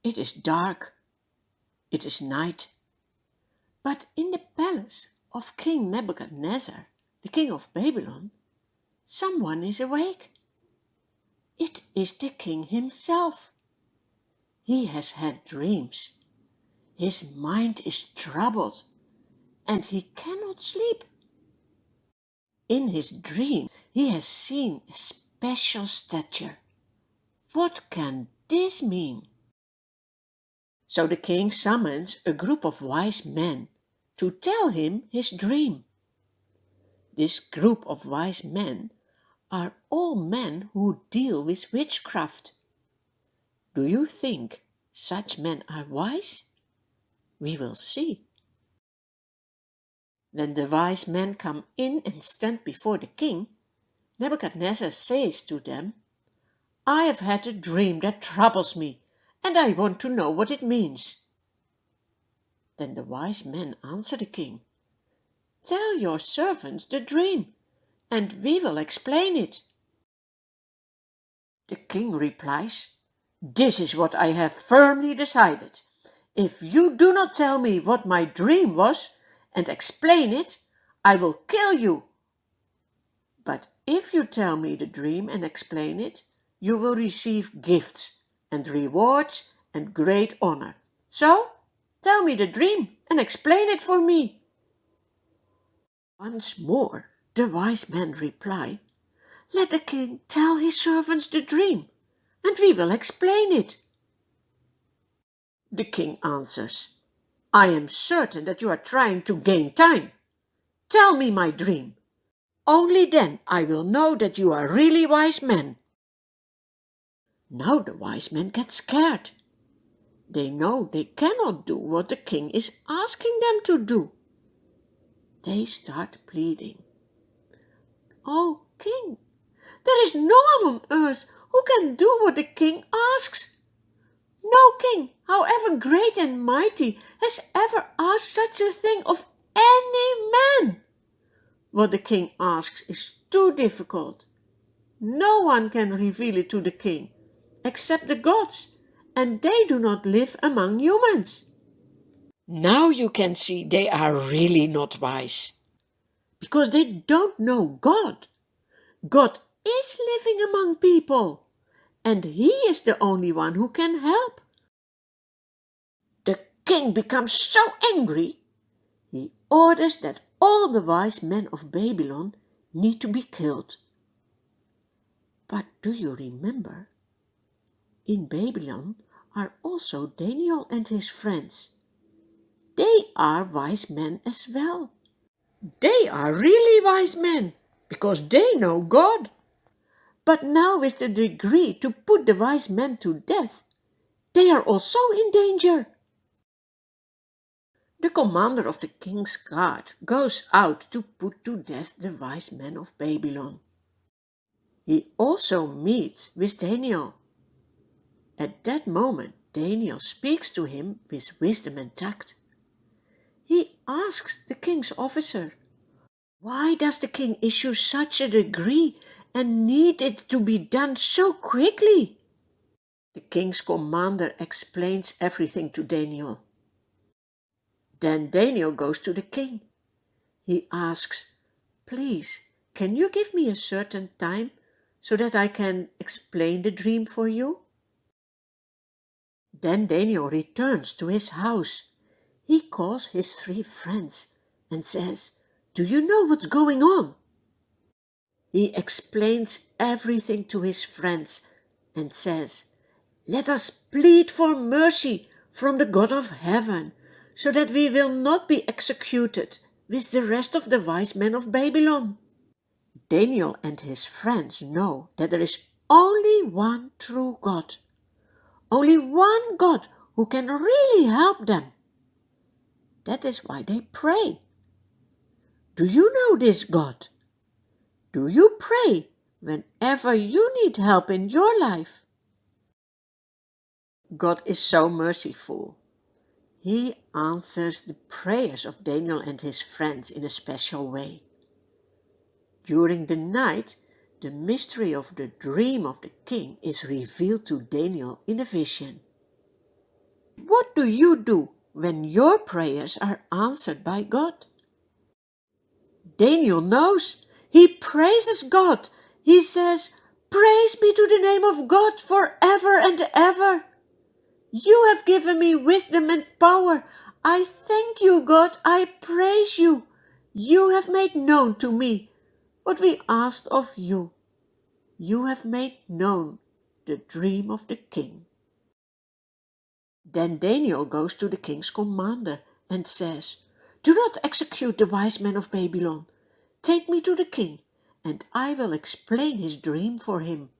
It is dark. It is night. But in the palace of King Nebuchadnezzar, the king of Babylon, someone is awake. It is the king himself. He has had dreams. His mind is troubled, and he cannot sleep. In his dream, he has seen a special statue. What can this mean? So the king summons a group of wise men to tell him his dream. This group of wise men are all men who deal with witchcraft. Do you think such men are wise? We will see. When the wise men come in and stand before the king, Nebuchadnezzar says to them, "I have had a dream that troubles me, and I want to know what it means." Then the wise men answer the king, "Tell your servants the dream, and we will explain it." The king replies, "This is what I have firmly decided. If you do not tell me what my dream was and explain it, I will kill you. But if you tell me the dream and explain it, you will receive gifts and rewards and great honor. So, tell me the dream and explain it for me." Once more, the wise men reply, "Let the king tell his servants the dream, and we will explain it." The king answers, "I am certain that you are trying to gain time. Tell me my dream. Only then I will know that you are really wise men." Now the wise men get scared. They know they cannot do what the king is asking them to do. They start pleading, "Oh, king, there is no one on earth who can do what the king asks. No king, however great and mighty, has ever asked such a thing of any man. What the king asks is too difficult. No one can reveal it to the king, except the gods, and they do not live among humans." Now you can see they are really not wise, because they don't know God. God is living among people, and He is the only one who can help. The king becomes so angry, he orders that all the wise men of Babylon need to be killed. But do you remember? In Babylon are also Daniel and his friends. They are wise men as well. They are really wise men, because they know God. But now with the decree to put the wise men to death, they are also in danger. The commander of the king's guard goes out to put to death the wise men of Babylon. He also meets with Daniel. At that moment, Daniel speaks to him with wisdom and tact. He asks the king's officer, "Why does the king issue such a decree and need it to be done so quickly?" The king's commander explains everything to Daniel. Then Daniel goes to the king. He asks, "Please, can you give me a certain time so that I can explain the dream for you?" Then Daniel returns to his house. He calls his 3 friends and says, "Do you know what's going on?" He explains everything to his friends and says, "Let us plead for mercy from the God of heaven, so that we will not be executed with the rest of the wise men of Babylon." Daniel and his friends know that there is only one true God, only one God who can really help them. That is why they pray. Do you know this God? Do you pray whenever you need help in your life? God is so merciful. He answers the prayers of Daniel and his friends in a special way. During the night, the mystery of the dream of the king is revealed to Daniel in a vision. What do you do when your prayers are answered by God? Daniel knows. He praises God. He says, "Praise be to the name of God forever and ever. You have given me wisdom and power. I thank you, God. I praise you. You have made known to me what we asked of you. You have made known the dream of the king." Then Daniel goes to the king's commander and says, "Do not execute the wise men of Babylon. Take me to the king, and I will explain his dream for him."